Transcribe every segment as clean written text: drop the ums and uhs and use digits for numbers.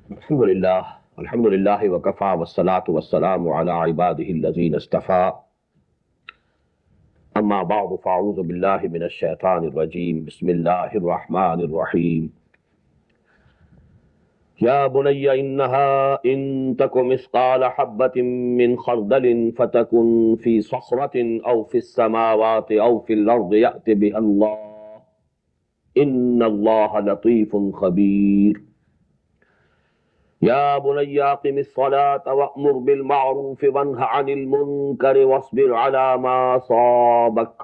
Alhamdulillah wa kafa wa salatu wa salamu ala ibadihi allazina istafa. Amma ba'du fa'udhu billahi minash shaitanir rajim. Bismillahir rahmanir rahim. Ya bunayya innaha in taku mithqala habbatin min khardalin fatakun fi sakhratin aw fis samawati aw fil ardi ya'ti biha Allah. Inna Allaha latifun khabir. يا بني أقم الصلاة وأمر بالمعروف وانه عن المنكر واصبر على ما أصابك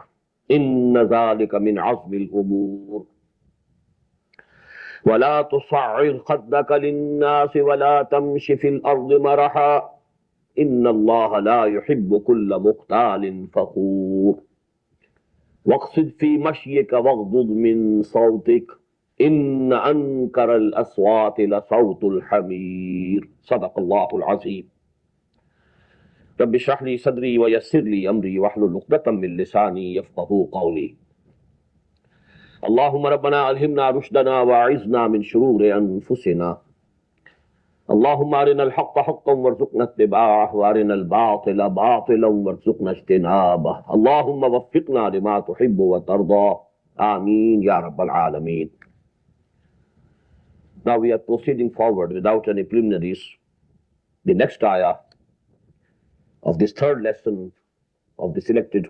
إن ذلك من عزم الأمور ولا تصعر خدك للناس ولا تمش في الأرض مرحا إن الله لا يحب كل مختال فخور واقصد في مشيك واغضض من صوتك إن أنكر الأصوات لصوت الحمير صدق الله العظيم. رب اشرح لي صدري ويسر لي أمري واحلل عقدة من لساني يفقهوا قولي. اللهم ربنا ألهمنا رشدنا وأعذنا من شرور أنفسنا. اللهم أرنا الحق حقا وارزقنا اتباعه وأرنا الباطل باطلا وارزقنا اجتنابه. اللهم وفقنا لما تحب وترضى آمين يا رب العالمين. Now we are proceeding forward without any preliminaries. The next ayah of this third lesson of the selected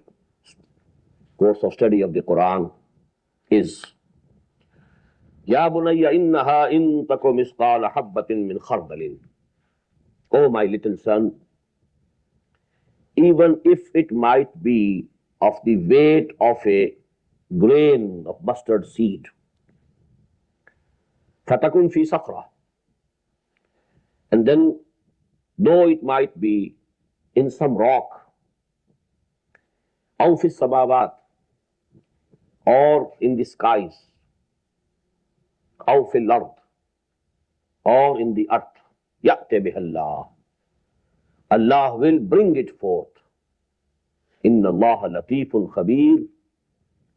course of study of the Quran is Ya bunayya innaha in taku misqala habbatin min khardalin. O my little son, even if it might be of the weight of a grain of mustard seed, fatakun fi sakhra, and then though it might be in some rock, aw fi samawat, or in the skies, aw fil ard, or in the earth, ya'ti biha Allah, Allah will bring it forth. Inna Allah latifun khabir.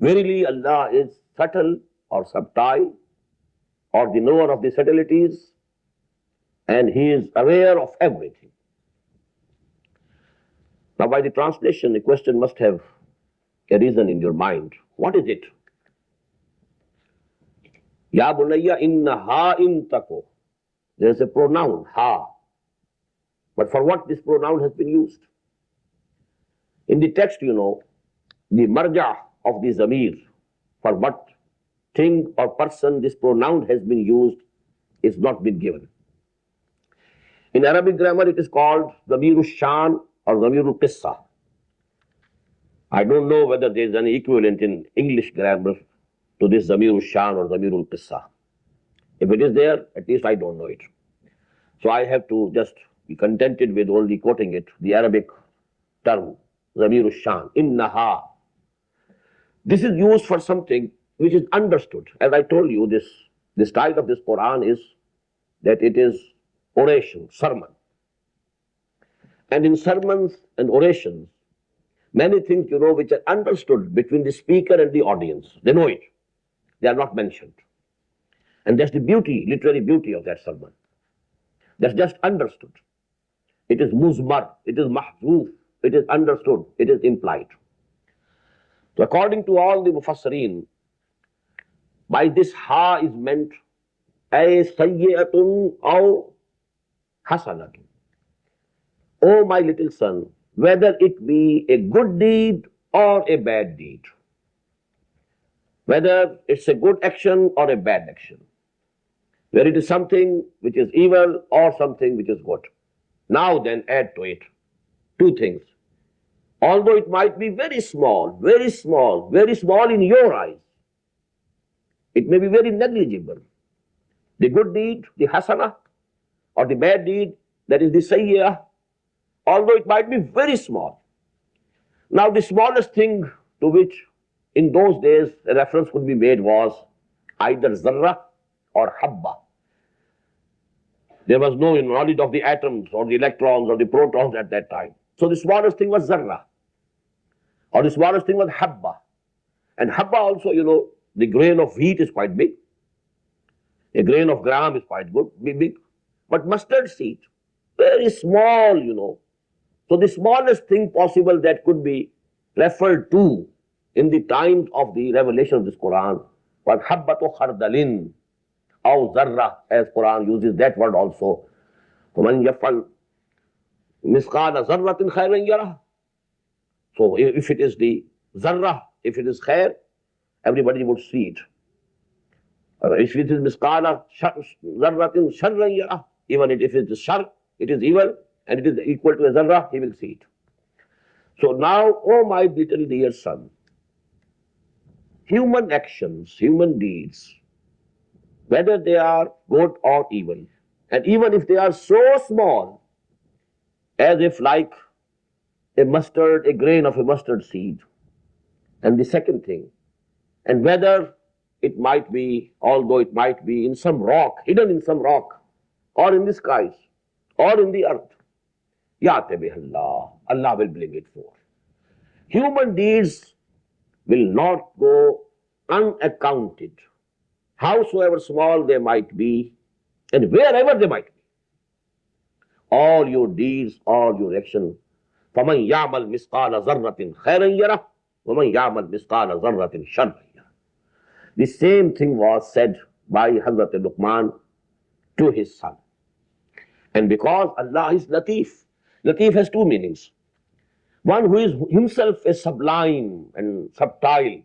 Verily Allah is subtle or subtile, or the knower of the subtleties, and He is aware of everything. Now by the translation, the question must have arisen in your mind. What is it? Ya bunayya inna ha in taku. There is a pronoun, ha. But for what this pronoun has been used? In the text, you know, the marja of the zamir, for what thing or person this pronoun has been used, is not been given. In Arabic grammar, it is called zamirul shan or zamirul qissa. I don't know whether there is any equivalent in English grammar to this zamirul shan or zamirul qissa. If it is there, at least I don't know it. So I have to just be contented with only quoting it, the Arabic term, zamirul shan, innaha. This is used for something which is understood. As I told you, the style of this Quran is that it is oration, sermon. And in sermons and orations, many things, you know, which are understood between the speaker and the audience, they know it. They are not mentioned. And that's the beauty, literary beauty of that sermon. That's just understood. It is muzmar, it is mahzoof, it is understood, it is implied. So according to all the mufassirin, by this ha is meant ay sayyi'atun aw hasanatun. O my little son, whether it be a good deed or a bad deed, whether it's a good action or a bad action, whether it is something which is evil or something which is good. Now then add to it two things. Although it might be very small, very small, very small in your eyes, it may be very negligible. The good deed, the hasana, or the bad deed, that is the sayyah, although it might be very small. Now the smallest thing to which in those days a reference could be made was either zarra or habba. There was no knowledge of the atoms or the electrons or the protons at that time. So the smallest thing was zarra, or the smallest thing was habba. And habba also, you know, the grain of wheat is quite big. A grain of gram is quite good, big. But mustard seed, very small, So the smallest thing possible that could be referred to in the time of the revelation of this Quran was habbatu khardalin, or zarra, as Quran uses that word also. وَمَنْ يَفْعَلْ مِثْقَالَ ذَرَّةٍ خَيْرًا يَرَهُ. So if it is the zarra, if it is khair, everybody would see it. If it is misqala zarratin sharran yarah, even if it is shar, it is evil, and it is equal to a zarra, he will see it. So now, oh my little dear son, human actions, human deeds, whether they are good or evil, and even if they are so small, as if like a grain of a mustard seed. And the second thing, and whether it might be, although it might be in some rock, hidden in some rock, or in the skies, or in the earth, Yate bih Allah, Allah will bring it forth. Human deeds will not go unaccounted, howsoever small they might be, and wherever they might be. All your deeds, all your actions. فَمَنْ يَعْمَلْ مِثْقَالَ ذَرَّةٍ خَيْرًا يَرَهُ وَمَنْ يَعْمَلْ مِثْقَالَ ذَرَّةٍ شَرًّا يَرَهُ. The same thing was said by Hazrat Luqman to his son. And because Allah is Latif, Latif has two meanings. One who is himself a sublime and subtle,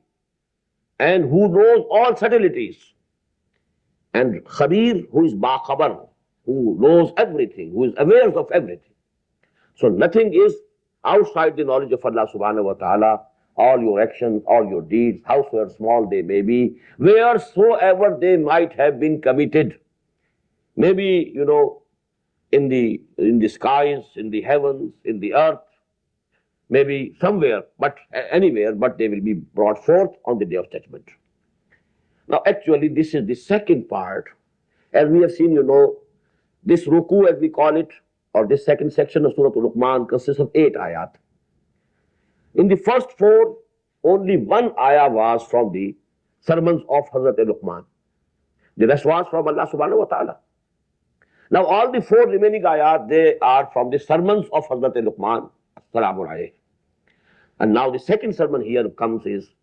and who knows all subtleties. And Khabir, who is Ba'khabar, who knows everything, who is aware of everything. So nothing is outside the knowledge of Allah subhanahu wa ta'ala. All your actions, all your deeds, howsoever small they may be, wheresoever they might have been committed. Maybe, in the skies, in the heavens, in the earth, maybe somewhere, but anywhere, but they will be brought forth on the day of judgment. Now actually this is the second part. As we have seen, this ruku, as we call it, or this second section of Surah Luqman consists of 8 ayat. In the first 4, only one ayah was from the sermons of Hazrat Luqman. The rest was from Allah subhanahu wa ta'ala. Now all the 4 remaining ayat, they are from the sermons of Hazrat Luqman. And now the second sermon here comes is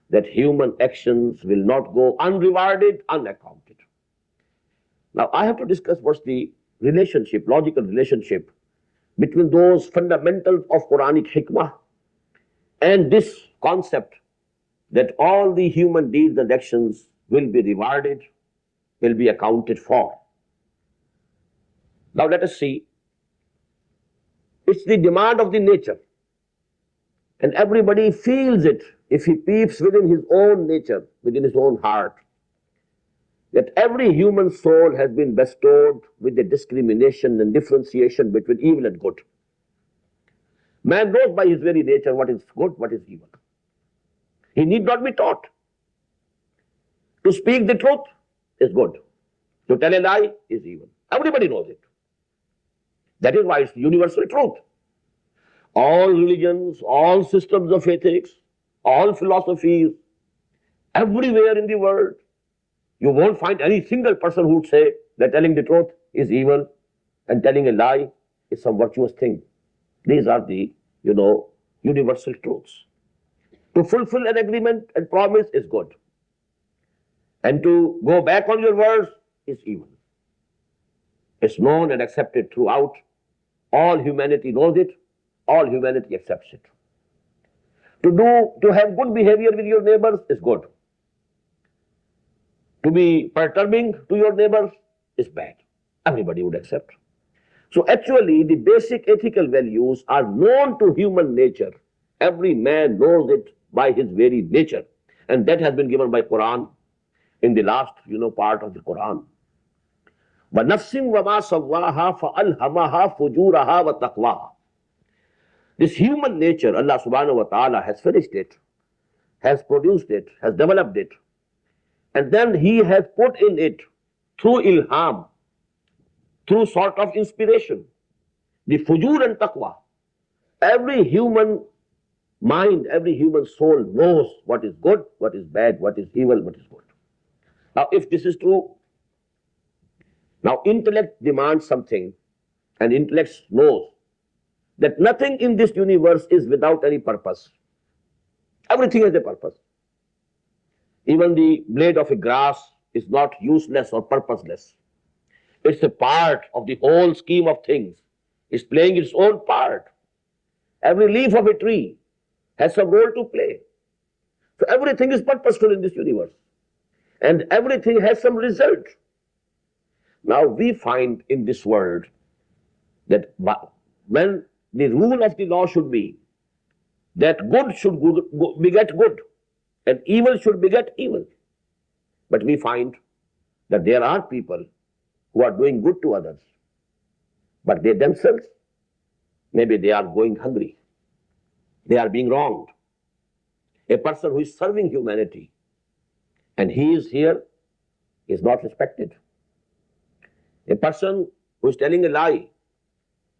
that human actions will not go unrewarded, unaccounted. Now I have to discuss what's the relationship, logical relationship between those fundamentals of Quranic hikmah and this concept that all the human deeds and actions will be rewarded, will be accounted for. Now let us see. It's the demand of the nature. And everybody feels it if he peeps within his own nature, within his own heart, that every human soul has been bestowed with the discrimination and differentiation between evil and good. Man knows by his very nature what is good, what is evil. He need not be taught. To speak the truth is good. To tell a lie is evil. Everybody knows it. That is why it's universal truth. All religions, all systems of ethics, all philosophies, everywhere in the world, you won't find any single person who would say that telling the truth is evil and telling a lie is some virtuous thing. These are the, universal truths. To fulfill an agreement and promise is good. And to go back on your words is evil. It's known and accepted throughout. All humanity knows it. All humanity accepts it. To have good behavior with your neighbors is good. To be perturbing to your neighbors is bad. Everybody would accept. So actually, the basic ethical values are known to human nature. Every man knows it by his very nature. And that has been given by Quran in the last, part of the Quran. وَنَفْسٍ وَمَا سَوَّاهَا فَأَلْهَمَهَا فُجُورَهَا وَتَقْوَاهَا. This human nature, Allah subhanahu wa ta'ala has finished it, has produced it, has developed it. And then He has put in it, through ilham, through sort of inspiration, the fujur and taqwa. Every human mind, every human soul knows what is good, what is bad, what is evil, what is good. Now if this is true, Now, intellect demands something, and intellect knows that nothing in this universe is without any purpose. Everything has a purpose. Even the blade of a grass is not useless or purposeless. It's a part of the whole scheme of things. It's playing its own part. Every leaf of a tree has some role to play. So everything is purposeful in this universe. And everything has some result. Now we find in this world that when the rule of the law should be that good should beget good and evil should beget evil. But we find that there are people who are doing good to others, but they themselves, maybe they are going hungry. They are being wronged. A person who is serving humanity and he is here is not respected. A person who is telling a lie,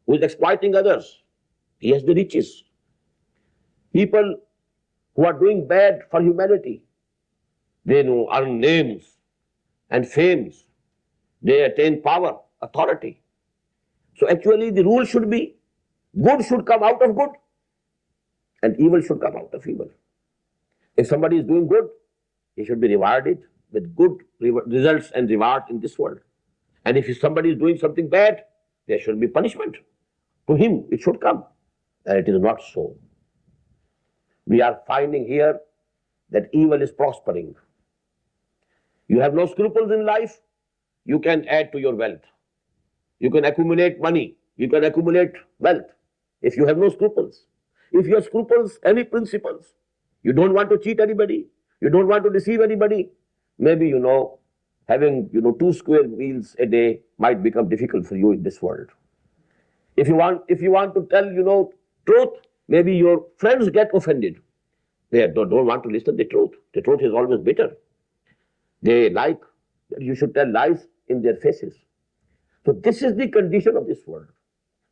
who is exploiting others, he has the riches. People who are doing bad for humanity, they earn names and fames. They attain power, authority. So actually the rule should be good should come out of good and evil should come out of evil. If somebody is doing good, he should be rewarded with good results and reward in this world. And if somebody is doing something bad, there should be punishment. To him it should come. And it is not so. We are finding here that evil is prospering. You have no scruples in life, you can add to your wealth. You can accumulate money, you can accumulate wealth if you have no scruples. If you have scruples, any principles, you don't want to cheat anybody, you don't want to deceive anybody, maybe having 2 square meals a day might become difficult for you in this world. If you want to tell truth, maybe your friends get offended. They don't want to listen to the truth. The truth is always bitter. They like that you should tell lies in their faces. So this is the condition of this world.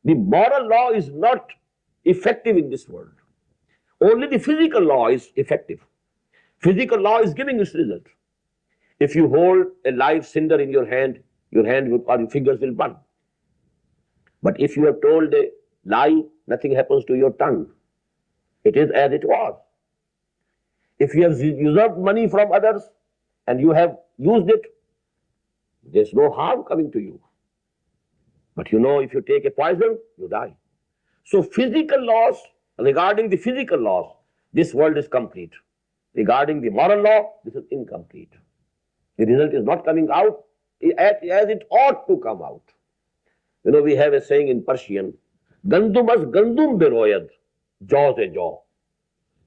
The moral law is not effective in this world. Only the physical law is effective. Physical law is giving its result. If you hold a live cinder in your hand or your fingers will burn. But if you have told a lie, nothing happens to your tongue. It is as it was. If you have usurped money from others and you have used it, there's no harm coming to you. But if you take a poison, you die. So physical laws, regarding the physical laws, this world is complete. Regarding the moral law, this is incomplete. The result is not coming out as it ought to come out. We have a saying in Persian, Gandumas gandum beroyad, jaw se jaw.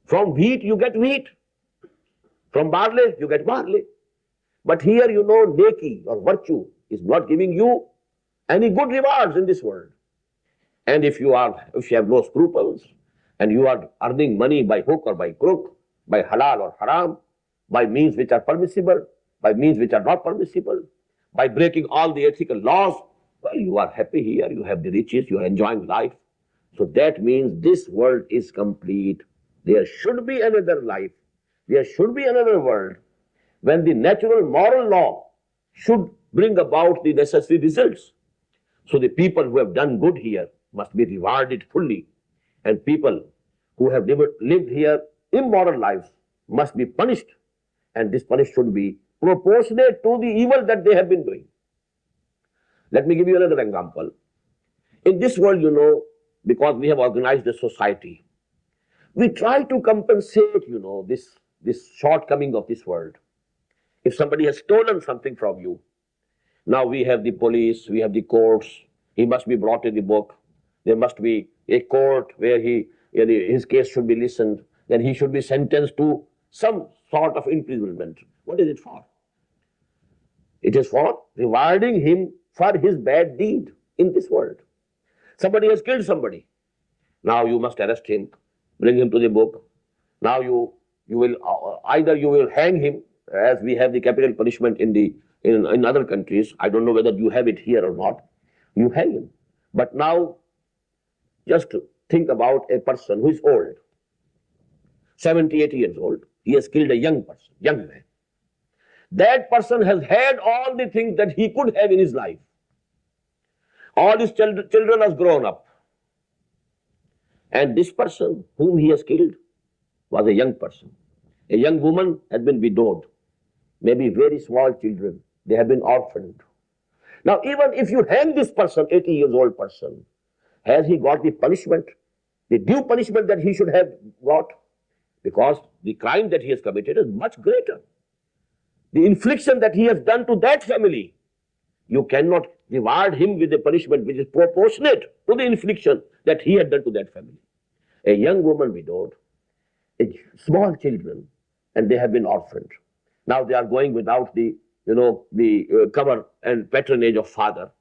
From wheat you get wheat. From barley you get barley. But here neki or virtue is not giving you any good rewards in this world. And if you have no scruples and you are earning money by hook or by crook, by halal or haram, by means which are permissible, by means which are not permissible, by breaking all the ethical laws, well, you are happy here, you have the riches, you are enjoying life. So that means this world is complete. There should be another life. There should be another world when the natural moral law should bring about the necessary results. So the people who have done good here must be rewarded fully. And people who have lived here immoral lives must be punished. And this punishment should be proportionate to the evil that they have been doing. Let me give you another example. In this world, because we have organized a society, we try to compensate, this shortcoming of this world. If somebody has stolen something from you, now we have the police, we have the courts, he must be brought in the book. There must be a court where his case should be listened, then he should be sentenced to some sort of imprisonment. What is it for? It is for rewarding him for his bad deed in this world. Somebody has killed somebody. Now you must arrest him, bring him to the book. Now you will either you will hang him, as we have the capital punishment in other countries. I don't know whether you have it here or not. You hang him. But now just think about a person who is old, 70, 80 years old. He has killed a young person, young man. That person has had all the things that he could have in his life. All his children are grown up. And this person whom he has killed was a young person. A young woman had been widowed. Maybe very small children. They have been orphaned. Now, even if you hang this person, 80 years old person, has he got the punishment, the due punishment that he should have got? Because the crime that he has committed is much greater. The infliction that he has done to that family, you cannot reward him with a punishment which is proportionate to the infliction that he had done to that family. A young woman widowed, small children, and they have been orphaned. Now they are going without the cover and patronage of father.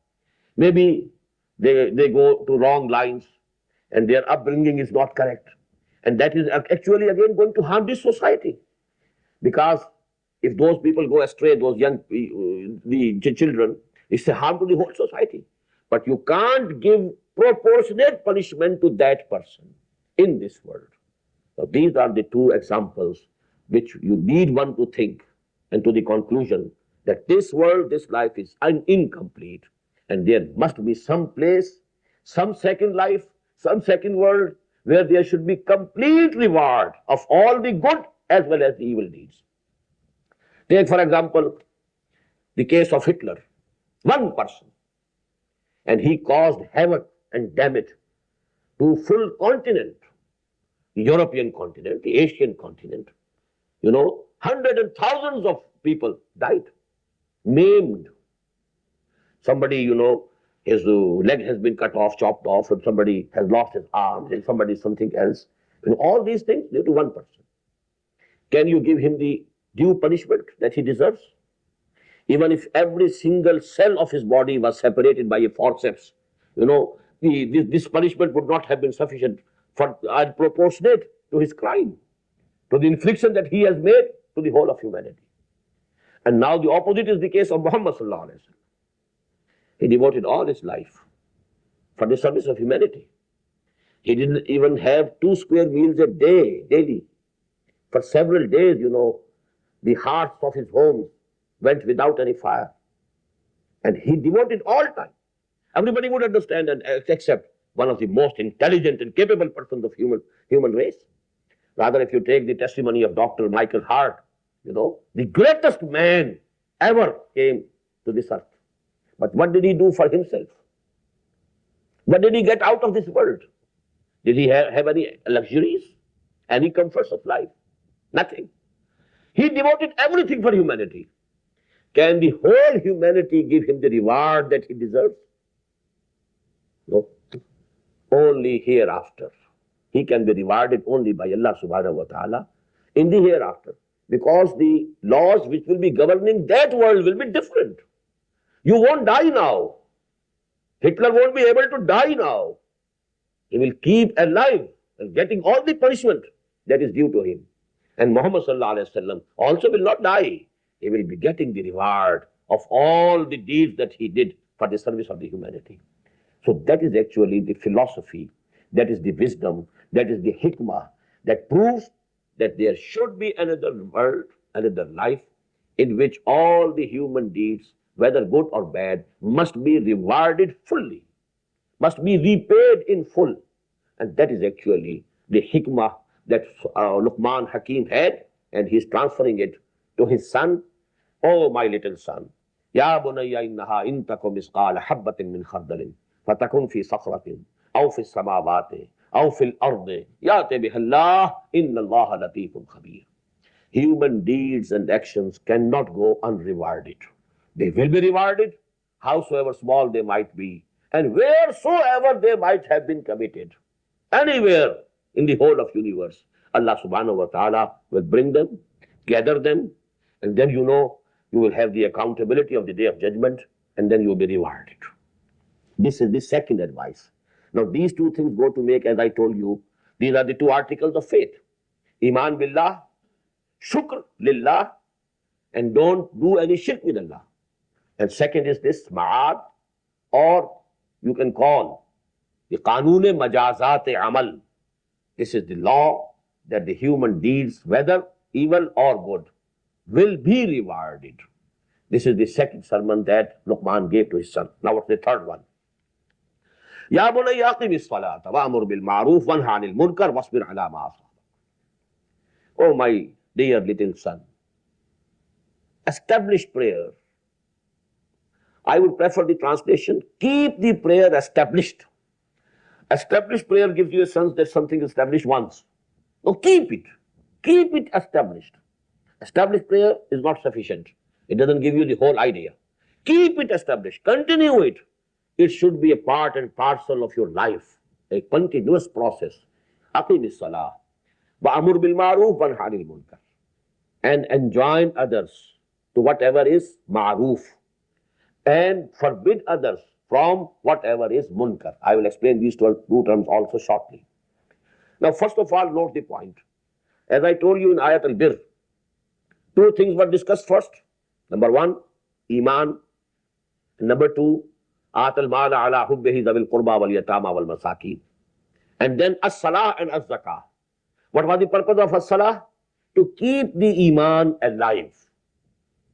Maybe they go to wrong lines and their upbringing is not correct. And that is actually again going to harm this society. Because if those people go astray, those young the children, it's a harm to the whole society. But you can't give proportionate punishment to that person in this world. So these are the two examples which you need one to think and to the conclusion that this world, this life is incomplete, and there must be some place, some second life, some second world where there should be complete reward of all the good as well as the evil deeds. Take, for example, the case of Hitler, one person, and he caused havoc and damage to full continent, the European continent, the Asian continent. Hundreds and thousands of people died, maimed. Somebody, his leg has been cut off, chopped off, and somebody has lost his arm, and somebody something else. All these things due to one person. Can you give him the due punishment that he deserves? Even if every single cell of his body was separated by a forceps, this punishment would not have been sufficient for proportionate to his crime, to the infliction that he has made to the whole of humanity. And now the opposite is the case of Muhammad sallallahu alaihi wasallam. He devoted all his life for the service of humanity. He didn't even have 2 square meals a day, daily. For several days, the hearths of his home went without any fire. And he devoted all time. Everybody would understand and accept one of the most intelligent and capable persons of human race. Rather, if you take the testimony of Dr. Michael Hart, the greatest man ever came to this earth. But what did he do for himself? What did he get out of this world? Did he have any luxuries? Any comforts of life? Nothing. He devoted everything for humanity. Can the whole humanity give him the reward that he deserves? No. Only hereafter. He can be rewarded only by Allah subhanahu wa ta'ala in the hereafter. Because the laws which will be governing that world will be different. You won't die now. Hitler won't be able to die now. He will keep alive and getting all the punishment that is due to him. And Muhammad sallallahu alaihi wasallam also will not die. He will be getting the reward of all the deeds that he did for the service of the humanity. So that is actually the philosophy, that is the wisdom, that is the hikmah, that proves that there should be another world, another life, in which all the human deeds, whether good or bad, must be rewarded fully, must be repaid in full. And that is actually the hikmah that Luqman Hakim had, and he is transferring it to his son. Oh, my little son, Ya bunayya innaha in takum misqala habbatin min khardalin fatakun fi sakhratin aw fi samawati aw fil ardi yati biha Allah inna Allah latifun khabir. Human deeds and actions cannot go unrewarded. They will be rewarded, howsoever small they might be, and wheresoever they might have been committed. Anywhere in the whole of universe, Allah subhanahu wa ta'ala will bring them, gather them, and then you will have the accountability of the day of judgment, and then you will be rewarded. This is the second advice. Now these two things go to make, as I told you, these are the two articles of faith. Iman billah, shukr lillah, and don't do any shirk with Allah. And second is this ma'ad, or you can call the Qanun Majazat Amal. This is the law that the human deeds, whether evil or good, will be rewarded. This is the second sermon that Luqman gave to his son. Now what's the third one? Ya bunayya aqimis salata wa'mur bil ma'ruf wanha 'anil munkar wasbir 'ala ma asabak. Oh my dear little son, establish prayer. I would prefer the translation, keep the prayer established. Established prayer gives you a sense that something is established once. No, keep it. Keep it established. Established prayer is not sufficient. It doesn't give you the whole idea. Keep it established. Continue it. It should be a part and parcel of your life, a continuous process. Aqimis salah. Wa'amur bil ma'ruf wanha 'anil munkar. And enjoin others to whatever is ma'ruf. And forbid others from whatever is munkar. I will explain these two terms also shortly. Now, first of all, note the point. As I told you in Ayat al-Bir, two things were discussed first. Number one, Iman. And number two, At al-Mala ala hubbihi zawil qurba wal yatama wal masakin. And then as-salah and as-zakah. What was the purpose of as-salah? To keep the Iman alive.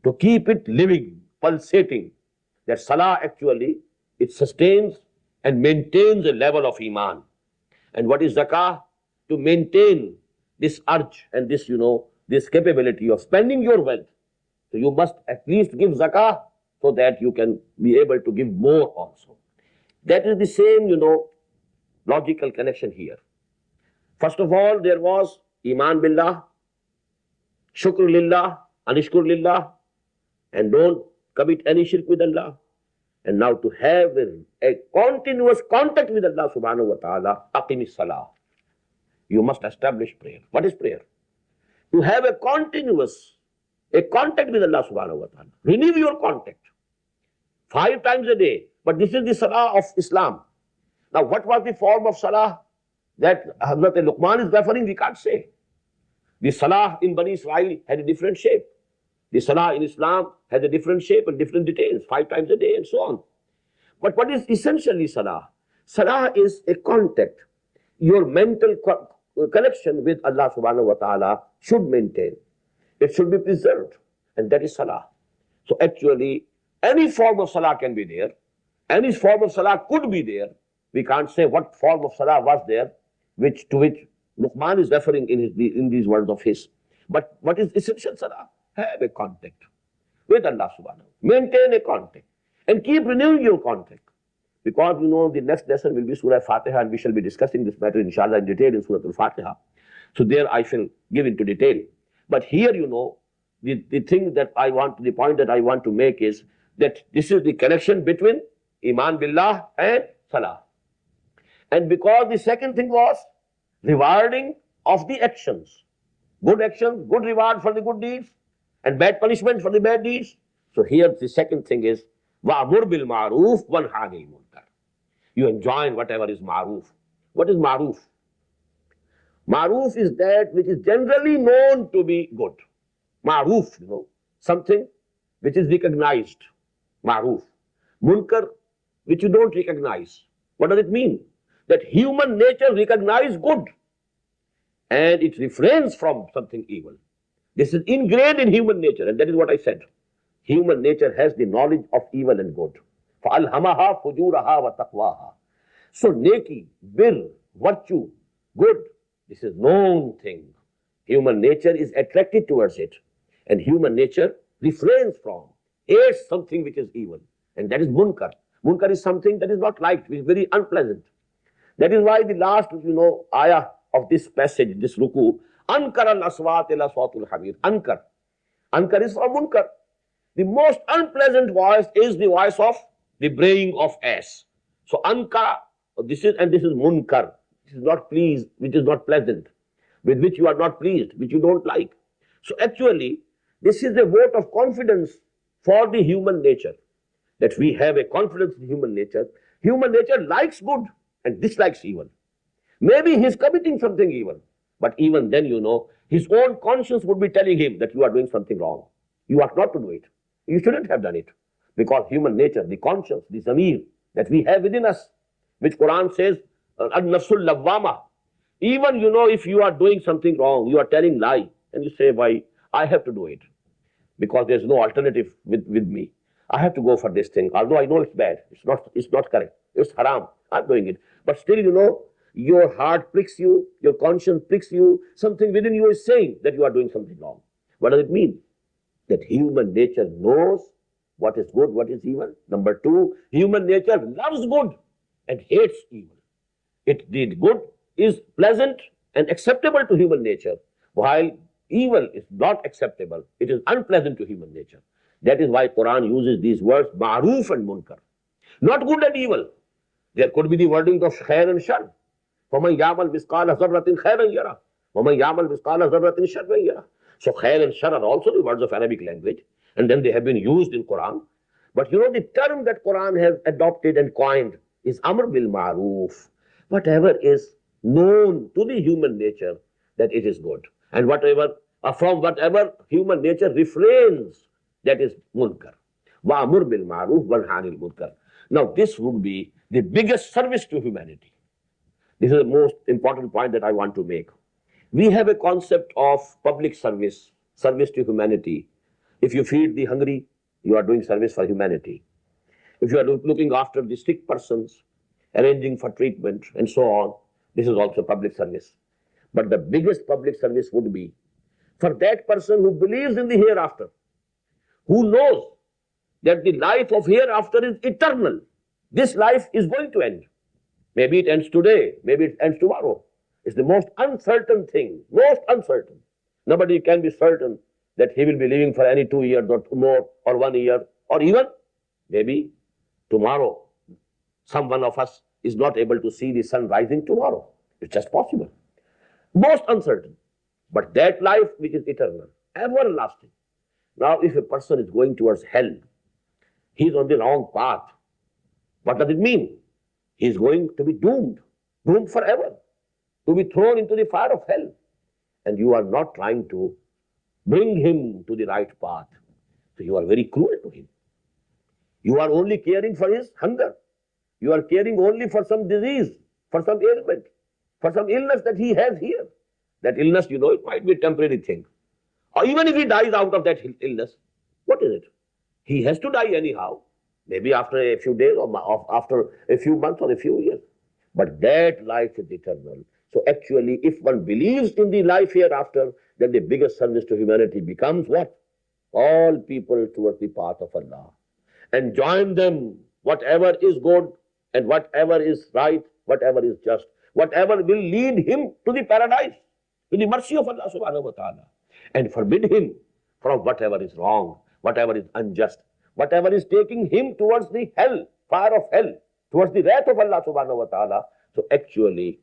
To keep it living, pulsating. That salah actually, it sustains and maintains a level of Iman. And what is zakah? To maintain this urge and this, this capability of spending your wealth. So you must at least give zakah so that you can be able to give more also. That is the same, logical connection here. First of all, there was Iman billah, Shukr lillah, Anishkur lillah, and don't commit any shirk with Allah. And now to have a continuous contact with Allah subhanahu wa ta'ala, aqimis salah. You must establish prayer. What is prayer? To have a continuous, contact with Allah subhanahu wa ta'ala. Renew your contact 5 times a day. But this is the salah of Islam. Now, what was the form of salah that Hazrat Luqman is referring? We can't say. The salah in Bani Israel had a different shape. The salah in Islam has a different shape and different details, 5 times a day and so on. But what is essentially salah? Salah is a contact. Your mental connection with Allah subhanahu wa ta'ala should maintain. It should be preserved. And that is salah. So actually, any form of salah can be there. Any form of salah could be there. We can't say what form of salah was there, to which Luqman is referring in these words of his. But what is essential salah? Have a contact with Allah subhanahu wa ta'ala. Maintain a contact. And keep renewing your contact. Because the next lesson will be Surah Fatiha, and we shall be discussing this matter inshallah in detail in Surah Al-Fatiha. So there I shall give into detail. But here, the thing that the point that I want to make is that this is the connection between Iman billah and Salah. And because the second thing was rewarding of the actions. Good actions, good reward for the good deeds, and bad punishment for the bad deeds. So here the second thing is wa'mur bil ma'ruf wanha 'anil munkar. You enjoin whatever is ma'ruf. What is ma'ruf? Ma'ruf is that which is generally known to be good. Ma'ruf, something which is recognized. Ma'ruf. Munkar, which you don't recognize. What does it mean? That human nature recognizes good and it refrains from something evil. This is ingrained in human nature, and that is what I said. Human nature has the knowledge of evil and good. فَأَلْهَمَهَا فُجُورَهَا وَتَقْوَاهَا. So neki, bir, virtue, good, this is known thing. Human nature is attracted towards it. And human nature refrains from, hates something which is evil. And that is munkar. Munkar is something that is not liked, which is very unpleasant. That is why the last, ayah of this passage, this ruku, Ankar al-aswat ila swatul hamir. Ankar. Ankar is from munkar. The most unpleasant voice is the voice of the braying of ass. So ankara, this is munkar. This is not pleased, which is not pleasant, with which you are not pleased, which you don't like. So actually, this is a vote of confidence for the human nature, that we have a confidence in human nature. Human nature likes good and dislikes evil. Maybe he is committing something evil, but even then, his own conscience would be telling him that you are doing something wrong. You ought not to do it. You shouldn't have done it. Because human nature, the conscience, the zamir that we have within us, which Quran says, al-nafsul lawwama. Even, if you are doing something wrong, you are telling lie, and you say, why, I have to do it. Because there's no alternative with me. I have to go for this thing, although I know it's bad. It's not correct. It's haram. I'm doing it. But still, your heart pricks you, your conscience pricks you, something within you is saying that you are doing something wrong. What does it mean? That human nature knows what is good, what is evil. Number two, human nature loves good and hates evil. The good is pleasant and acceptable to human nature, while evil is not acceptable. It is unpleasant to human nature. That is why Quran uses these words, ma'roof and munkar. Not good and evil. There could be the wording of khair and shar. فَمَنْ يَعْمَلْ مِثْقَالَ ذَرَّةٍ خَيْرًا يَرَهُ وَمَنْ يَعْمَلْ مِثْقَالَ ذَرَّةٍ شَرًّا يَرَهُ. So khair and shar are also the words of Arabic language, and then they have been used in Quran. But the term that Quran has adopted and coined is amr bil ma'roof. Whatever is known to the human nature that it is good, and from whatever human nature refrains, that is munkar. Wa'amur bil ma'roof wanhanil munkar. Now this would be the biggest service to humanity. This is the most important point that I want to make. We have a concept of public service, service to humanity. If you feed the hungry, you are doing service for humanity. If you are looking after the sick persons, arranging for treatment, and so on, this is also public service. But the biggest public service would be for that person who believes in the hereafter, who knows that the life of hereafter is eternal. This life is going to end. Maybe it ends today, maybe it ends tomorrow. It's the most uncertain thing, most uncertain. Nobody can be certain that he will be living for any 2 years or more, or 1 year, or even maybe tomorrow. Someone of us is not able to see the sun rising tomorrow. It's just possible. Most uncertain. But that life which is eternal, everlasting. Now, if a person is going towards hell, he is on the wrong path. What does it mean? He is going to be doomed forever, to be thrown into the fire of hell. And you are not trying to bring him to the right path. So you are very cruel to him. You are only caring for his hunger. You are caring only for some disease, for some ailment, for some illness that he has here. That illness, it might be a temporary thing. Or even if he dies out of that illness, what is it? He has to die anyhow. Maybe after a few days, or after a few months, or a few years. But that life is eternal. So actually, if one believes in the life hereafter, then the biggest service to humanity becomes what? All people towards the path of Allah. And join them, whatever is good, and whatever is right, whatever is just, whatever will lead him to the paradise, to the mercy of Allah subhanahu wa ta'ala. And forbid him from whatever is wrong, whatever is unjust, whatever is taking him towards the hell, fire of hell, towards the wrath of Allah subhanahu wa ta'ala. So actually,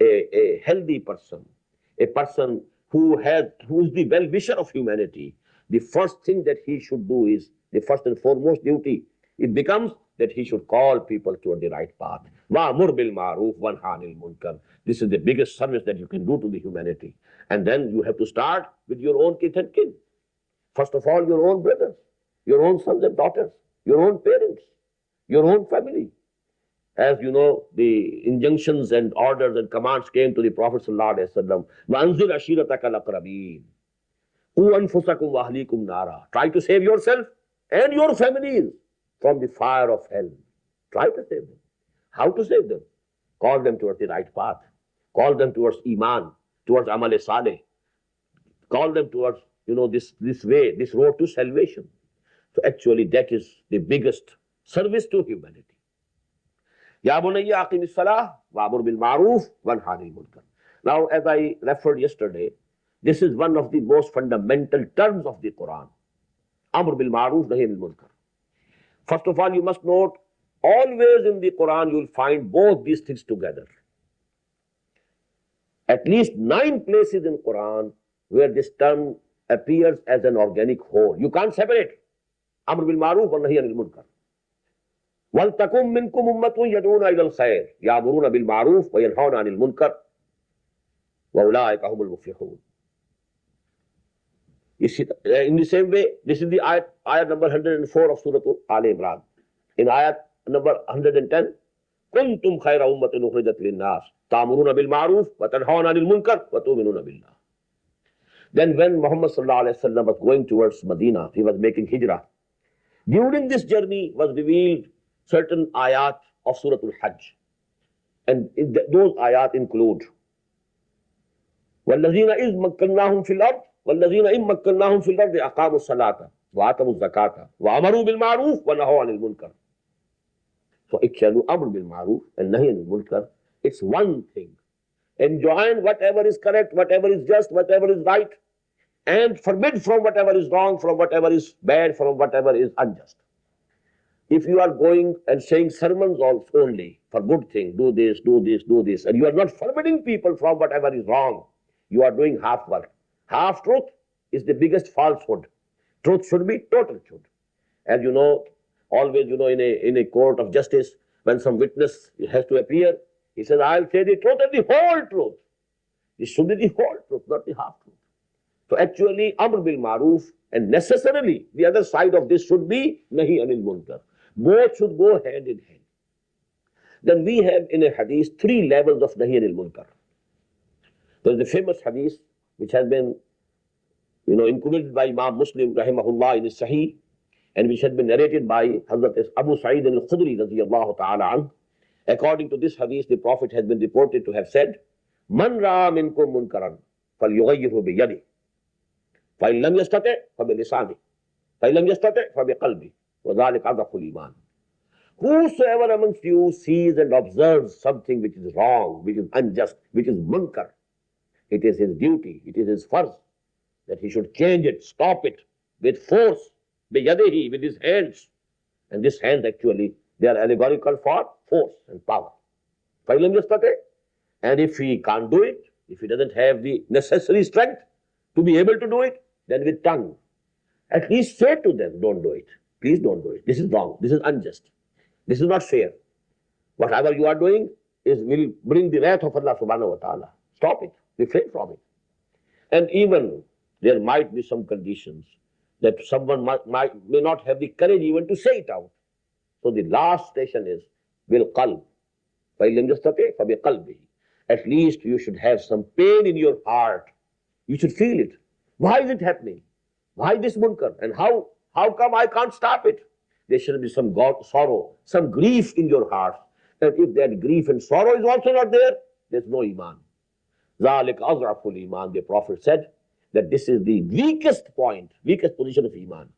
a healthy person, a person who is the well-wisher of humanity, the first thing that he should do is, the first and foremost duty, it becomes that he should call people toward the right path. Wa'amur bil ma'roof wanhanil munkar. This is the biggest service that you can do to the humanity. And then you have to start with your own kith and kin. First of all, your own brothers, your own sons and daughters, your own parents, your own family. As you know, the injunctions and orders and commands came to the Prophet ﷺ. وَأَنزِلْ عَشِيرَتَكَ الْأَقْرَبِينَ قُوا أَنفُسَكُمْ وَأَهْلِيكُمْ نَارًا. Try to save yourself and your families from the fire of hell. Try to save them. How to save them? Call them towards the right path. Call them towards Iman, towards Amal Saleh. Call them towards, this way, this road to salvation. So actually, that is the biggest service to humanity. Ya bunayya aqimis salah wa'mur bil ma'roof wanhanil munkar. Now, as I referred yesterday, this is one of the most fundamental terms of the Quran. Amr bil ma'roof nahy anil munkar. First of all, you must note, always in the Quran you will find both these things together. At least 9 places in Quran where this term appears as an organic whole. You can't separate. Amr bil ma'roof wa nahy anil munkar. وَلْتَكُمْ مِنْكُمْ أُمَّةٌ يَدْعُونَ إِلَى الْخَيْرِ يَأْمُرُونَ بِالْمَعْرُوفِ وَيَنْهَوْنَ عَنِ الْمُنْكَرِ وَأُولَٰئِكَ هُمُ الْمُفْلِحُونَ. In the same way, this is the ayat number 104 of Surah Al-Imran. In ayat number 110, كُنْتُمْ خَيْرَ أُمَّةٍ أُخْرِجَتْ لِلنَّاسِ تَأْمُرُونَ بِالْمَعْرُوفِ وَتَنْهَوْنَ عَنِ الْمُنْكَرِ وَتُؤْمِنُونَ بِاللَّهِ. Then when Muhammad ﷺ was going towards Medina, he was making hijrah. During this journey was revealed certain ayat of Surah Al-Hajj. And those ayat include وَالَّذِينَ إِذْ مَكَّنَّاهُمْ فِي الْأَرْضِ وَالَّذِينَ إِذْ مَكَّنَّاهُمْ فِي الْأَرْضِ أَقَامُوا الصَّلَاةَ وَآتَوُا الزَّكَاةَ وَأَمَرُوا بِالْمَعْرُوفِ وَنَهَوْا عَنِ الْمُنكَرِ. So it shall do Amr bil Ma'ruf and Nahi anil Munkar. It's one thing. Enjoin whatever is correct, whatever is just, whatever is right, and forbid from whatever is wrong, from whatever is bad, from whatever is unjust. If you are going and saying sermons only for good thing, do this, do this, do this, and you are not forbidding people from whatever is wrong, you are doing half work. Half truth is the biggest falsehood. Truth should be total truth. As you know, always, in a court of justice, when some witness has to appear, he says, I'll say the truth and the whole truth. It should be the whole truth, not the half truth. So actually, Amr bil Maruf, and necessarily the other side of this should be Nahi anil Munkar. Both should go hand in hand. Then we have in a hadith 3 levels of Nahi anil Munkar. There is the famous hadith which has been included by Imam Muslim rahimahullah in his Sahih, and which had been narrated by Hazrat Abu Sa'id al-Khudri radiyallahu ta'ala anhu. According to this hadith, the Prophet has been reported to have said, Man ra'a minkum munkaran falyughayyirhu biyadihi fa in lam yastati' fa bilisanihi fa in lam yastati' fa biqalbihi wa dhalika adhaful iman. Whosoever amongst you sees and observes something which is wrong, which is unjust, which is munkar, it is his duty, it is his farz, that he should change it, stop it with force, biyadihi, with his hands. And these hands actually, they are allegorical for force and power. And if he can't do it, if he doesn't have the necessary strength to be able to do it, then with tongue. At least say to them, don't do it. Please don't do it. This is wrong. This is unjust. This is not fair. Whatever you are doing will bring the wrath of Allah subhanahu wa ta'ala. Stop it. Refrain from it. And even there might be some conditions that someone may not have the courage even to say it out. So the last station is bil qalb. At least you should have some pain in your heart. You should feel it. Why is it happening? Why this munkar? And how come I can't stop it? There should be some sorrow, some grief in your heart. And if that grief and sorrow is also not there, there's no iman. ذَلِكَ أَضْعَفُ الْإِيمَانِ. The Prophet said that this is the weakest point, weakest position of iman.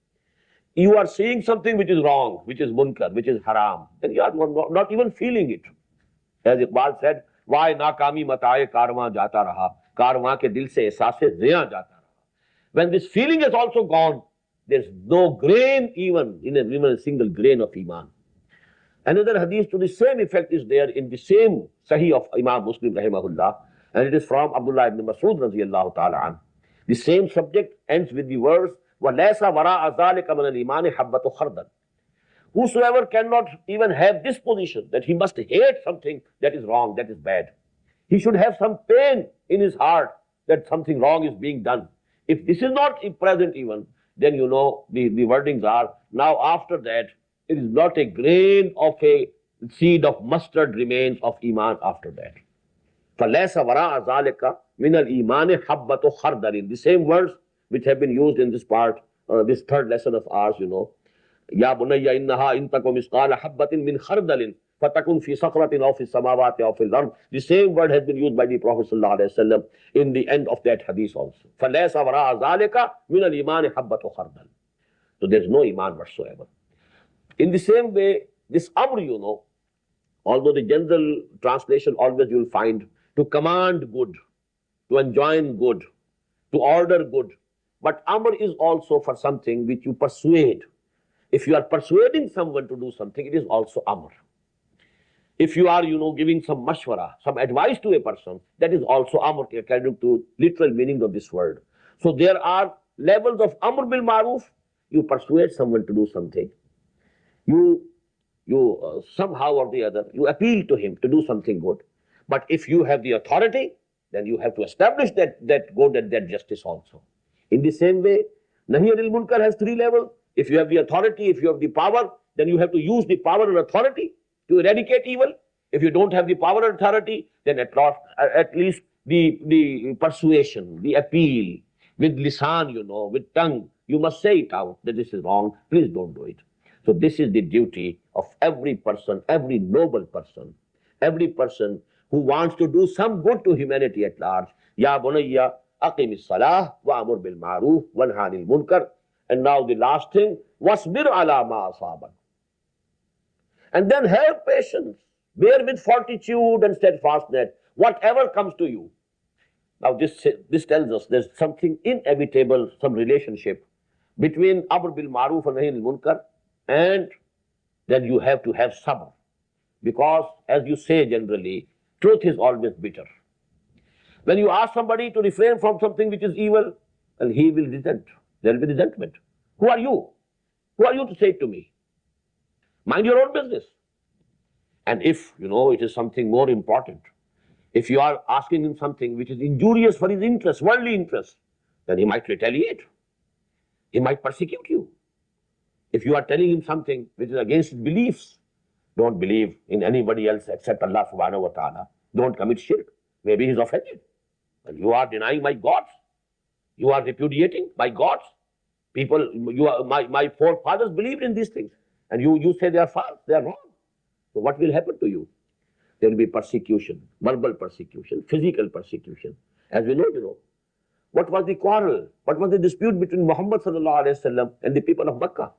You are seeing something which is wrong, which is munkar, which is haram, and you are not even feeling it. As Iqbal said, why nakami mataye karwan jata raha, karwan ke dil se ehsaas-e ziyan jata raha. When this feeling is also gone, there's no grain even in a single grain of iman. Another hadith to the same effect is there in the same Sahih of Imam Muslim rahimahullah, and it is from Abdullah ibn Mas'ud radiyallahu ta'ala an. The same subject ends with the words, وَلَيْسَ وَرَاءَ ذَلِكَ مِنَ الْإِيمَانِ حَبَّةُ خَرْدَلٍ. Whosoever cannot even have this position, that he must hate something that is wrong, that is bad. He should have some pain in his heart that something wrong is being done. If this is not present even, then the wordings are, now after that, it is not a grain of a seed of mustard remains of iman after that. فَلَيْسَ وَرَاءَ ذَلِكَ مِنَ الْإِيمَانِ حَبَّةُ خَرْدَلٍ. The same words which have been used in this part, this third lesson of ours, Ya bunayya innaha in takum misqala habbatin min khardalin fatakun fi sakratin aw fi samawati aw fil ard. The same word has been used by the Prophet sallallahu alaihi wasallam in the end of that hadith also. فَلَيْسَ وَرَاءَ ذَلِكَ مِنَ الْإِيمَانِ حَبَّةُ خَرْدَلٍ. So there's no iman whatsoever. In the same way, this amr, although the general translation always you will find to command good, to enjoin good, to order good. But amr is also for something which you persuade. If you are persuading someone to do something, it is also amr. If you are, giving some mashwara, some advice to a person, that is also amr according to literal meaning of this word. So there are levels of amr bil maruf. You persuade someone to do something. You somehow or the other, you appeal to him to do something good. But if you have the authority, then you have to establish that good and that justice also. In the same way, Nahi anil Munkar has 3 levels. If you have the authority, if you have the power, then you have to use the power and authority to eradicate evil. If you don't have the power and authority, then at least the persuasion, the appeal, with lisan, with tongue, you must say it out that this is wrong, please don't do it. So this is the duty of every person, every noble person, every person who wants to do some good to humanity at large. Ya bunayya aqimis salah wa amur bil ma'ruf wa nahy anil munkar. And now the last thing, wasbir ala ma asabak. And then have patience, bear with fortitude and steadfastness, whatever comes to you. Now this tells us there's something inevitable, some relationship between amr bil ma'ruf and nahy anil munkar, and then you have to have sabr. Because as you say generally, truth is always bitter. When you ask somebody to refrain from something which is evil, and he will resent. There will be resentment. Who are you? Who are you to say it to me? Mind your own business. And if, it is something more important, if you are asking him something which is injurious for his interest, worldly interest, then he might retaliate. He might persecute you. If you are telling him something which is against his beliefs, don't believe in anybody else except Allah subhanahu wa ta'ala. Don't commit shirk. Maybe he's offended. And you are denying my gods. You are repudiating my gods. People, my forefathers believed in these things. And you say they are false, they are wrong. So what will happen to you? There will be persecution, verbal persecution, physical persecution. As we know, what was the quarrel? What was the dispute between Muhammad sallallahu alaihi wasallam and the people of Makkah?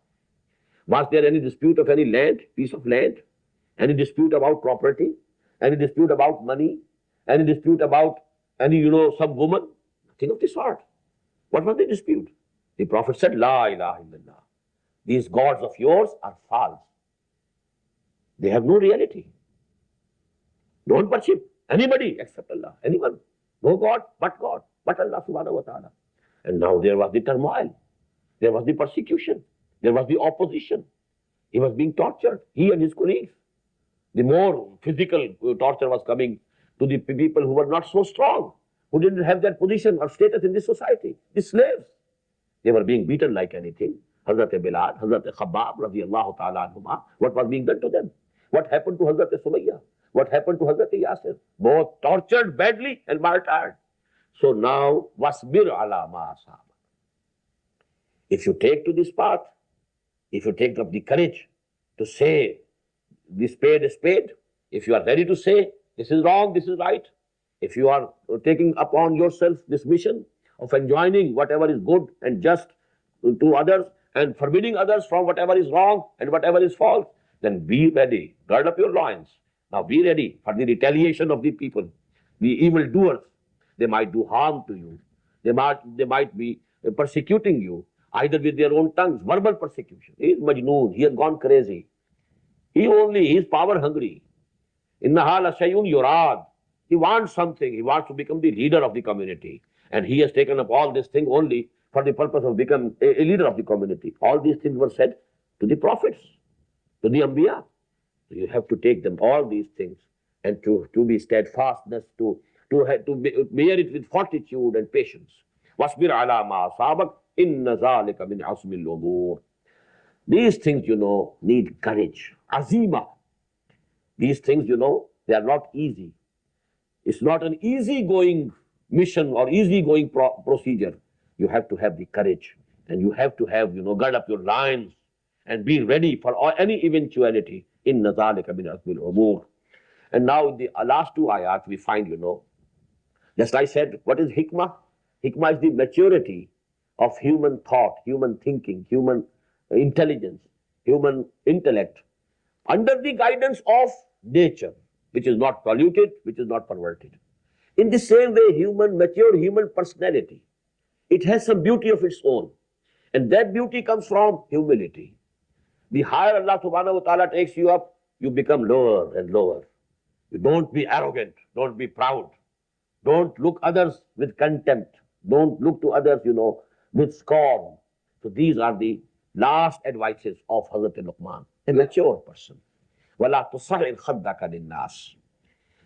Was there any dispute of any land, piece of land? Any dispute about property? Any dispute about money? Any dispute about any, some woman? Nothing of the sort. What was the dispute? The Prophet said, La ilaha illallah. These gods of yours are false. They have no reality. Don't worship anybody except Allah. Anyone. No God, but Allah subhanahu wa ta'ala. And now there was the turmoil. There was the persecution. There was the opposition. He was being tortured, he and his colleagues. The more physical torture was coming to the people who were not so strong, who didn't have that position or status in this society, the slaves. They were being beaten like anything. Hazrat Bilal, Hazrat Khabbab, radiyallahu ta'ala anhuma. What was being done to them? What happened to Hazrat Sumayya? What happened to Hazrat Yasir? Both tortured badly and martyred. So now, wasbir ala ma asaba. If you take to this path, if you take up the courage to say the spade is spade, if you are ready to say this is wrong, this is right, if you are taking upon yourself this mission of enjoining whatever is good and just to others and forbidding others from whatever is wrong and whatever is false, then be ready, gird up your loins. Now be ready for the retaliation of the people, the evildoers. They might do harm to you. They might be persecuting you, either with their own tongues, verbal persecution. He is majnoon, he has gone crazy. He is power hungry. Innaha la shayun yurad. He wants something, he wants to become the leader of the community. And he has taken up all this thing only for the purpose of becoming a leader of the community. All these things were said to the prophets, to the Anbiya. So you have to take them, all these things, and to be steadfastness, to bear it with fortitude and patience. Wasbir ala ma asabak. Inna zalika min asmil umur. These things, need courage, azima. These things, they are not easy. It's not an easy-going mission or easy-going procedure. You have to have the courage, and you have to have, gird up your loins and be ready for any eventuality. Inna zalika min asmil umur. And now in the last two ayat, we find, just like I said, what is hikmah? Hikmah is the maturity of human thought, human thinking, human intelligence, human intellect, under the guidance of nature, which is not polluted, which is not perverted. In the same way, mature human personality, it has some beauty of its own. And that beauty comes from humility. The higher Allah subhanahu wa ta'ala takes you up, you become lower and lower. You don't be arrogant, don't be proud. Don't look others with contempt. Don't look to others, with scorn. So these are the last advices of Hazrat Luqman, a mature person. وَلَا تُصَعِّرْ خَدَّكَ لِلنَّاسِ.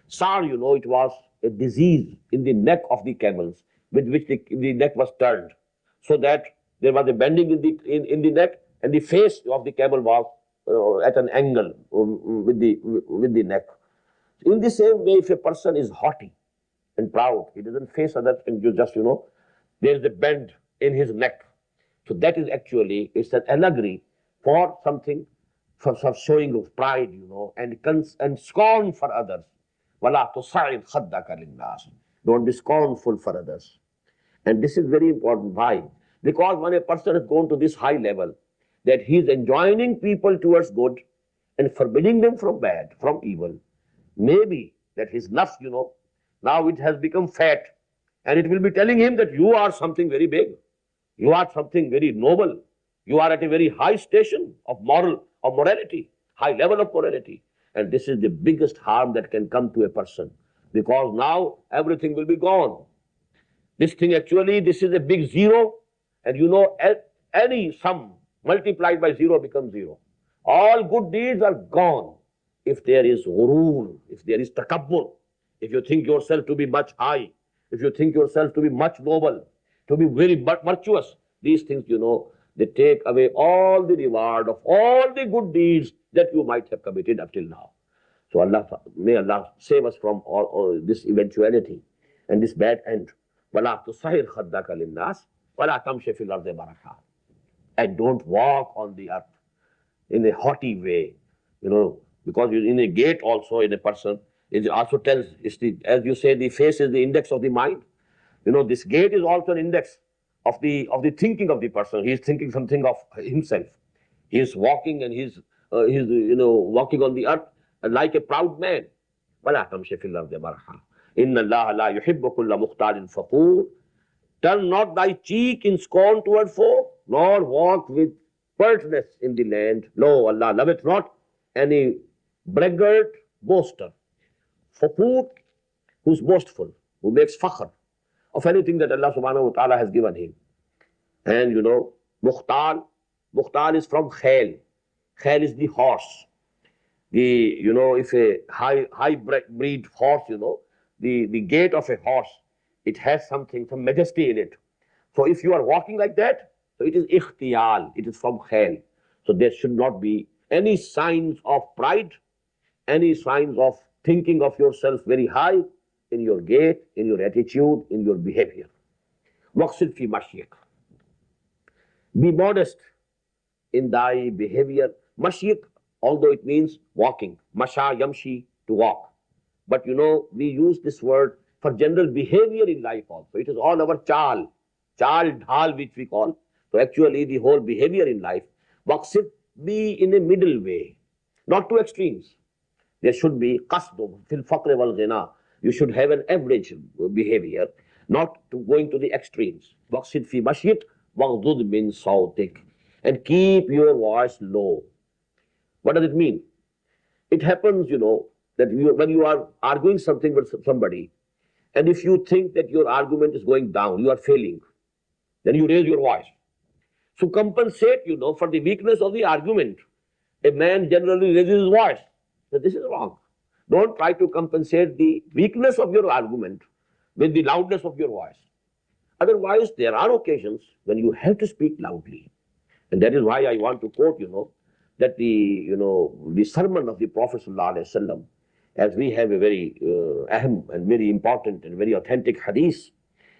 Sar, it was a disease in the neck of the camels, with which the neck was turned, so that there was a bending in the neck, and the face of the camel was at an angle with the neck. In the same way, if a person is haughty and proud, he doesn't face others, and there is a bend in his neck. So that is actually, it's an allegory for something for showing of pride, and scorn for others. وَلَا تُصَعِّرْ خَدَّكَ لِلنَّاسِ. Don't be scornful for others. And this is very important. Why? Because when a person has gone to this high level, that he is enjoining people towards good and forbidding them from bad, from evil, maybe that his nafs, now it has become fat, and it will be telling him that you are something very big, you are something very noble, you are at a very high station of morality, high level of morality. And this is the biggest harm that can come to a person, because now everything will be gone. This thing actually, this is a big zero, and any sum multiplied by zero becomes zero. All good deeds are gone if there is ghurur, if there is takabbur, if you think yourself to be much high, if you think yourself to be much noble, to be very virtuous. These things, they take away all the reward of all the good deeds that you might have committed up till now. So may Allah save us from all this eventuality and this bad end. وَلَا تُصَحِرْ خَدَّكَ لِلنَّاسِ وَلَا تَمْشِ فِي الْأَرْضِ مَرَحًا. And don't walk on the earth in a haughty way, because in a gait also in a person, it also tells, as you say, the face is the index of the mind. This gait is also an index of the thinking of the person. He is thinking something of himself. He is walking, and he's walking on the earth like a proud man. وَلَا تَمْشِ فِي الْأَرْضِ مَرَحًا إِنَّ اللَّهَ لَا يُحِبُّ كُلَّ مُخْتَالٍ فَخُورٍ. Turn not thy cheek in scorn toward foe, nor walk with pertness in the land. Lo, Allah loveth not any braggart, boaster. Fakhur, who's boastful, who makes fakhr of anything that Allah subhanahu wa ta'ala has given him. And mukhtal is from khayl. Khayl is the horse. If a high breed horse, the gait of a horse, it has some majesty in it. So if you are walking like that, so it is ikhtiyal, it is from khayl. So there should not be any signs of pride, any signs of thinking of yourself very high in your gait, in your attitude, in your behavior. Waqsid fi mashyik. Be modest in thy behavior. Mashyik, although it means walking. Masha yamshi, to walk. But we use this word for general behavior in life also. It is all our chal, dhal, which we call. So actually the whole behavior in life, waqsid, be in a middle way, not to extremes. There should be qasdu fil faqr wal ghina. You should have an average behavior, not going to the extremes. Waqsid fi mashyik, waghdud min sawtik. And keep your voice low. What does it mean? It happens, that when you are arguing something with somebody, and if you think that your argument is going down, you are failing, then you raise your voice. To compensate, for the weakness of the argument, a man generally raises his voice. So this is wrong. Don't try to compensate the weakness of your argument with the loudness of your voice. Otherwise, there are occasions when you have to speak loudly. And that is why I want to quote, that the sermon of the Prophet ﷺ, as we have a very ahem and very important and very authentic hadith.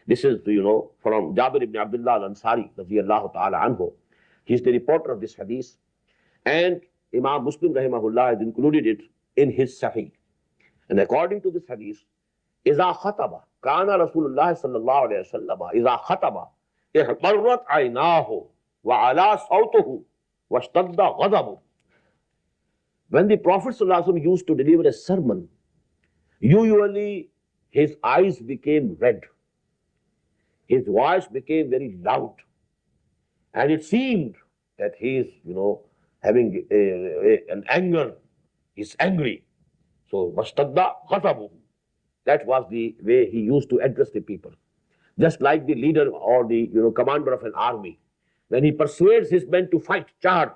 This is, from Jabir ibn Abdullah al-Ansari, radiyallahu ta'ala anhu. He is the reporter of this hadith. And Imam Muslim, rahimahullah, has included it in his Sahih. And according to this hadith, إِذَا خَطَبَ كَانَ رَسُولُ اللَّهِ صَلَّى اللَّهُ عَلَيْهِ وسلم إِذَا خَطَبَ احْمَرَّتْ عَيْنَاهُ وَعَلَى صَوْتُهُ وَاشْتَدَّ غَضَبُهُ. When the Prophet ﷺ used to deliver a sermon, usually his eyes became red, his voice became very loud, and it seemed that he is, having an anger, he's angry. So, وَاشْتَدَّ غَضَبُهُ. That was the way he used to address the people. Just like the leader or the commander of an army, when he persuades his men to fight, charge,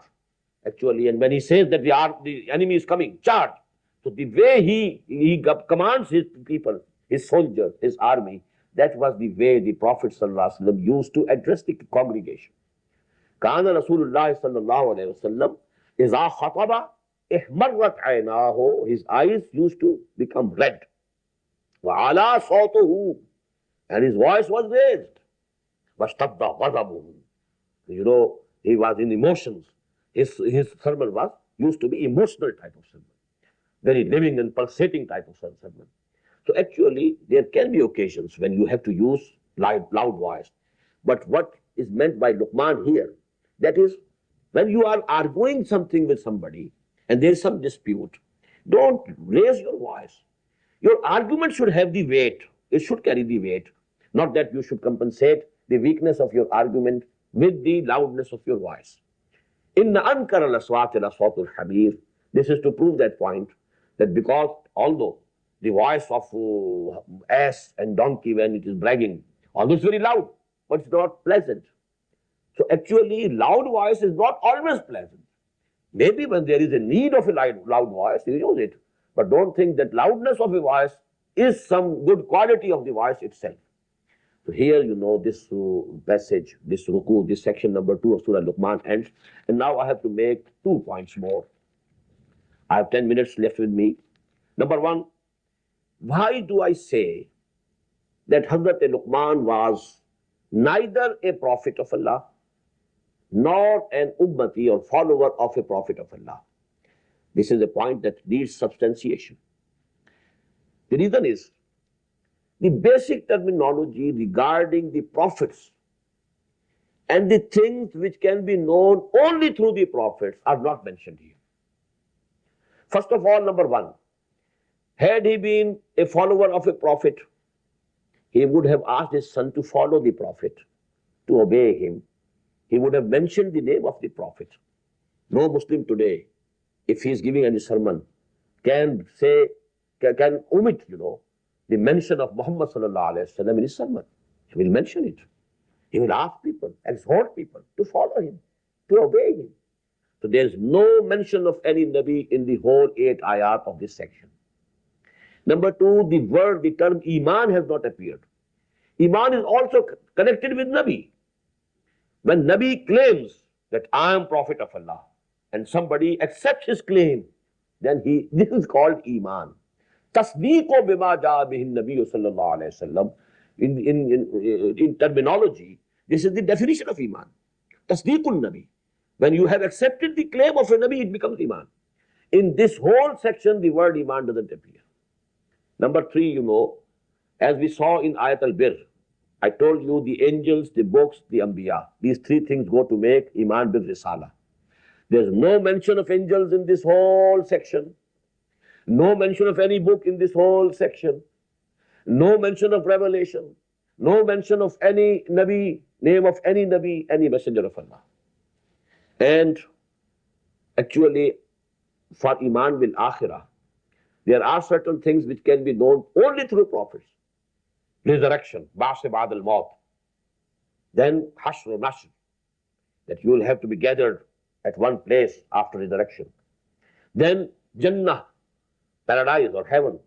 actually, and when he says that the enemy is coming, charge. So the way he commands his people, his soldiers, his army, that was the way the Prophet ﷺ used to address the congregation. Kana Rasulullah sallallahu alayhi wasallam iza khataba ihmarrat aynahu. His eyes used to become red. Wa ala sawtuhu, and his voice was raised. Washtadda ghadabuhu. He was in emotions. His sermon was, used to be emotional type of sermon, very living and pulsating type of sermon. So actually, there can be occasions when you have to use loud voice. But what is meant by Luqman here, that is, when you are arguing something with somebody and there is some dispute, don't raise your voice. Your argument should have the weight. It should carry the weight. Not that you should compensate the weakness of your argument with the loudness of your voice. Inna ankara al-aswat al-aswatul hamir. This is to prove that point, that because although the voice of ass and donkey when it is bragging, although it's very loud, but it's not pleasant. So actually, loud voice is not always pleasant. Maybe when there is a need of a loud voice, you use it. But don't think that loudness of a voice is some good quality of the voice itself. So here, this passage, this ruku, this section number 2 of Surah Luqman ends. And now I have to make 2 points more. I have 10 minutes left with me. Number 1, why do I say that Hazrat Luqman was neither a prophet of Allah nor an ummati or follower of a prophet of Allah? This is a point that needs substantiation. The reason is, the basic terminology regarding the prophets and the things which can be known only through the prophets are not mentioned here. First of all, number 1, had he been a follower of a prophet, he would have asked his son to follow the prophet, to obey him. He would have mentioned the name of the prophet. No Muslim today, if he is giving any sermon, can omit, the mention of Muhammad sallallahu alaihi wasallam in his sermon. He will mention it. He will ask people, exhort people to follow him, to obey him. So there is no mention of any Nabi in the whole 8 ayat of this section. Number 2, the term Iman has not appeared. Iman is also connected with Nabi. When Nabi claims that I am Prophet of Allah and somebody accepts his claim, then this is called Iman. Tasdeeqo bima jaa bihi Nabi sallallahu alayhi wasallam. In terminology, this is the definition of Iman. Tasdeequl Nabi. When you have accepted the claim of a Nabi, it becomes Iman. In this whole section, the word Iman doesn't appear. Number 3, as we saw in Ayat al-Bir, I told you the angels, the books, the Anbiya. These 3 things go to make Iman bil Risala. There's no mention of angels in this whole section. No mention of any book in this whole section. No mention of revelation. No mention of any Nabi, name of any Nabi, any messenger of Allah. And actually, for Iman bil Akhirah, there are certain things which can be known only through prophets. Resurrection, Ba'as Ba'd al-Maut. Then Hashr Nashr, that you will have to be gathered at one place after resurrection. Then Jannah, paradise or heaven.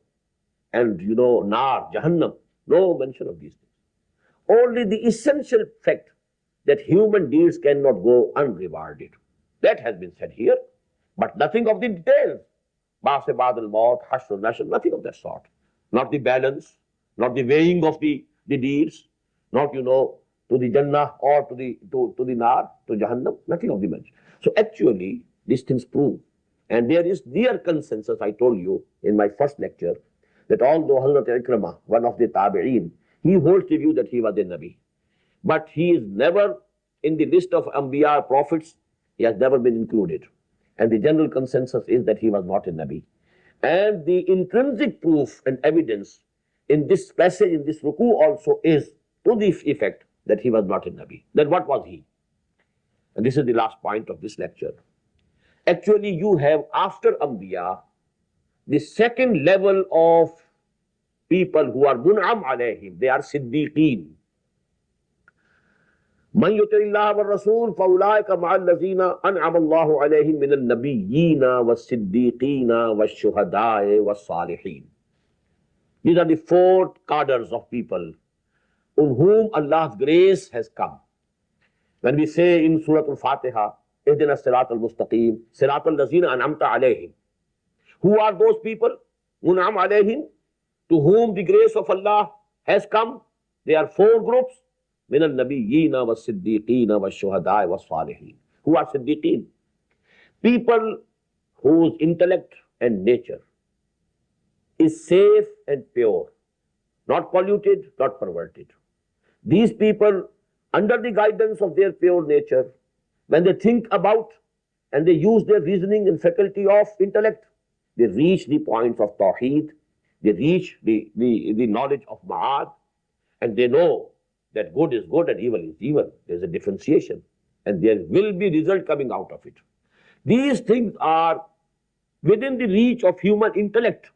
And Nar, Jahannam. No mention of these things. Only the essential fact that human deeds cannot go unrewarded. That has been said here, but nothing of the details. Ba'as Ba'd al-Maut, Hashr Nashr, nothing of that sort. Not the balance, not the weighing of the deeds, not, to the Jannah or to the Nar, to Jahannam, nothing of the mention. So actually, these things prove. And there is near consensus, I told you in my first lecture, that although Hazrat Ikramah, one of the Tabi'een, he holds the view that he was a Nabi. But he is never in the list of Anbiya, prophets, he has never been included. And the general consensus is that he was not a Nabi. And the intrinsic proof and evidence in this passage, in this ruku also is to the effect that he was not a Nabi. Then what was he? And this is the last point of this lecture. Actually, you have after Anbiya, the second level of people who are mun'am alayhim, they are Siddiqeen. Man yuti'illah wa rasul fa ulaika ma'al lazina an'ama Allahu alayhim min al-nabiyyina wa siddiqina wa shuhada'i wa salihin. These are the 4 cadres of people on whom Allah's grace has come. When we say in Surah Al-Fatiha, Ihdina Sirat al-Mustaqim, Sirat al-Lazina an'amta alayhim. Who are those people? Mun'am alayhim, to whom the grace of Allah has come. There are 4 groups. Min al-Nabiyyina wa Siddiqina wa Shuhada'i wa Salihin. Who are Siddiqeen? People whose intellect and nature is safe and pure, not polluted, not perverted. These people, under the guidance of their pure nature, when they think about and they use their reasoning and faculty of intellect, they reach the points of Tawheed, they reach the knowledge of Ma'ad, and they know that good is good and evil is evil. There's a differentiation, and there will be result coming out of it. These things are within the reach of human intellect.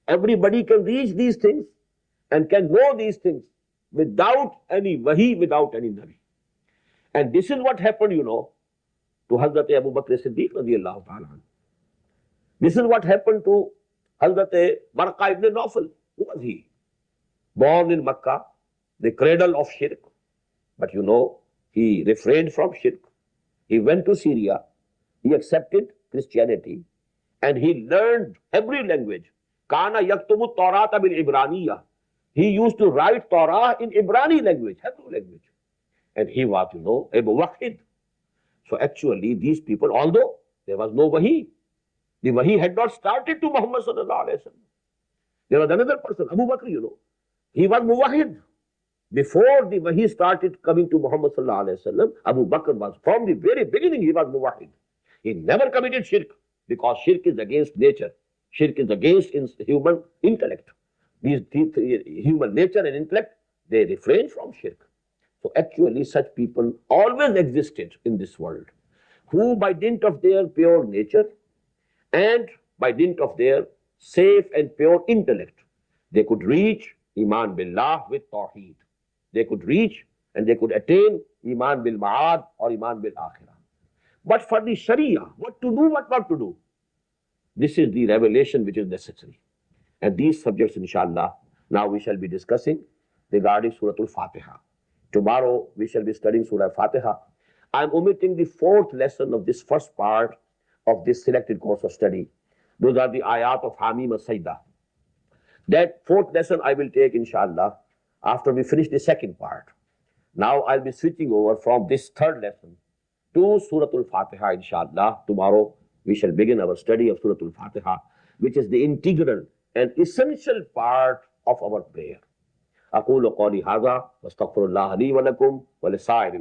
Everybody can reach these things and can know these things without any wahi, without any nabi. And this is what happened, to Hazrat Abu Bakr Siddiq radiallahu ta'ala. This is what happened to Hazrat Barqa ibn Nawfal. Who was he? Born in Makkah, the cradle of shirk. But he refrained from shirk. He went to Syria. He accepted Christianity. And he learned Hebrew language. Kana yaktubu Taurata bil Ibraniya. He used to write Torah in Ibrani language, Hebrew language. And he was, a muwahhid. So actually, these people, although there was no wahi, the wahi had not started to Muhammad sallallahu alaihi wasallam. There was another person, Abu Bakr, he was muwahhid. Before the wahi started coming to Muhammad sallallahu alaihi wasallam, Abu Bakr was, from the very beginning, he was muwahhid. He never committed shirk, because shirk is against nature. Shirk is against human intellect. These human nature and intellect, they refrain from shirk. So actually, such people always existed in this world, who by dint of their pure nature and by dint of their safe and pure intellect, they could reach Iman Billah with Tawheed. They could reach and they could attain Iman Bil Ma'ad or Iman Bil Akhirah. But for the Sharia, what to do, what not to do, this is the revelation which is necessary. And these subjects, inshallah, now we shall be discussing regarding Surah Al-Fatiha. Tomorrow we shall be studying Surah Al-Fatiha. I am omitting the fourth lesson of this first part of this selected course of study. Those are the ayat of Hamim as-Sajdah. That fourth lesson I will take, inshallah, after we finish the second part. Now I'll be switching over from this third lesson to Surah Al-Fatiha, inshallah. Tomorrow we shall begin our study of Surah Al-Fatiha, which is the integral and essential part of our prayer. أقول قولي هذا واستغفر الله لي ولكم ولسائر